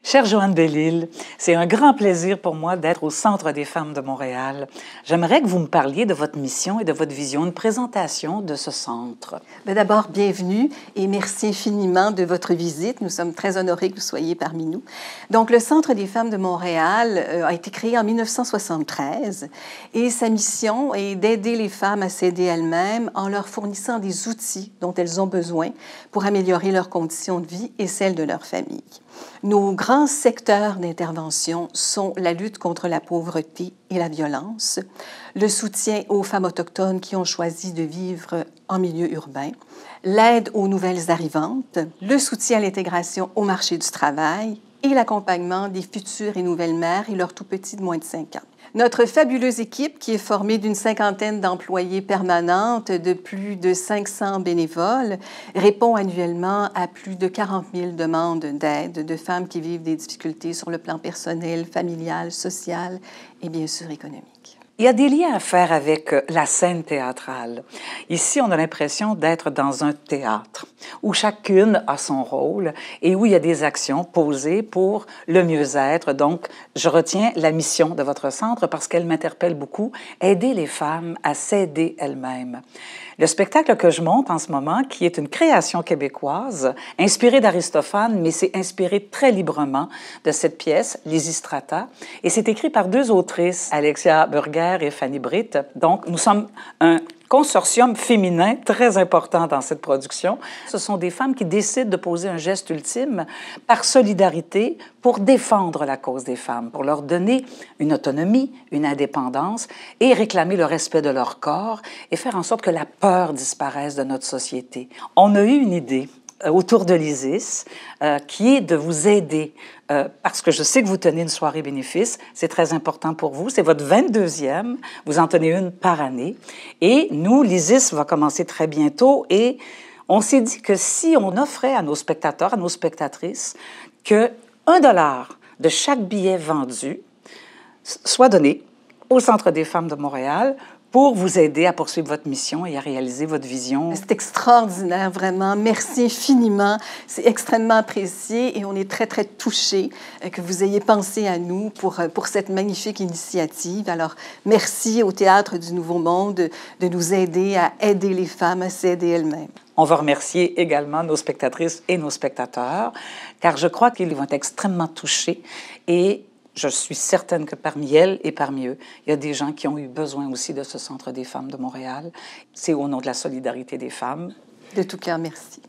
Chère Joanne Belle-Île, c'est un grand plaisir pour moi d'être au Centre des femmes de Montréal. J'aimerais que vous me parliez de votre mission et de votre vision, une présentation de ce centre. D'abord, bienvenue et merci infiniment de votre visite. Nous sommes très honorés que vous soyez parmi nous. Donc, le Centre des femmes de Montréal a été créé en 1973 et sa mission est d'aider les femmes à s'aider elles-mêmes en leur fournissant des outils dont elles ont besoin pour améliorer leurs conditions de vie et celles de leur famille. Nos grands secteurs d'intervention sont la lutte contre la pauvreté et la violence, le soutien aux femmes autochtones qui ont choisi de vivre en milieu urbain, l'aide aux nouvelles arrivantes, le soutien à l'intégration au marché du travail et l'accompagnement des futures et nouvelles mères et leurs tout-petits de moins de 5 ans. Notre fabuleuse équipe, qui est formée d'une 50aine d'employés permanentes, de plus de 500 bénévoles, répond annuellement à plus de 40 000 demandes d'aide de femmes qui vivent des difficultés sur le plan personnel, familial, social et bien sûr économique. Il y a des liens à faire avec la scène théâtrale. Ici, on a l'impression d'être dans un théâtre où chacune a son rôle et où il y a des actions posées pour le mieux-être. Donc, je retiens la mission de votre centre parce qu'elle m'interpelle beaucoup, aider les femmes à s'aider elles-mêmes. Le spectacle que je monte en ce moment, qui est une création québécoise, inspirée d'Aristophane, mais c'est inspiré très librement de cette pièce, Lysistrata, et c'est écrit par deux autrices, Alexia Burger et Fanny Britt. Donc, nous sommes un consortium féminin très important dans cette production. Ce sont des femmes qui décident de poser un geste ultime par solidarité pour défendre la cause des femmes, pour leur donner une autonomie, une indépendance et réclamer le respect de leur corps et faire en sorte que la peur disparaisse de notre société. On a eu une idée autour de l'ISIS, qui est de vous aider, parce que je sais que vous tenez une soirée bénéfice, c'est très important pour vous, c'est votre 22e, vous en tenez une par année, et nous, l'ISIS va commencer très bientôt, et on s'est dit que si on offrait à nos spectateurs, à nos spectatrices, que $1 de chaque billet vendu soit donné au Centre des femmes de Montréal, pour vous aider à poursuivre votre mission et à réaliser votre vision. C'est extraordinaire, vraiment. Merci infiniment. C'est extrêmement apprécié et on est très, très touchés que vous ayez pensé à nous pour cette magnifique initiative. Alors, merci au Théâtre du Nouveau Monde de nous aider à aider les femmes à s'aider elles-mêmes. On va remercier également nos spectatrices et nos spectateurs, car je crois qu'ils vont être extrêmement touchés et je suis certaine que parmi elles et parmi eux, il y a des gens qui ont eu besoin aussi de ce Centre des femmes de Montréal. C'est au nom de la solidarité des femmes. De tout cœur, merci.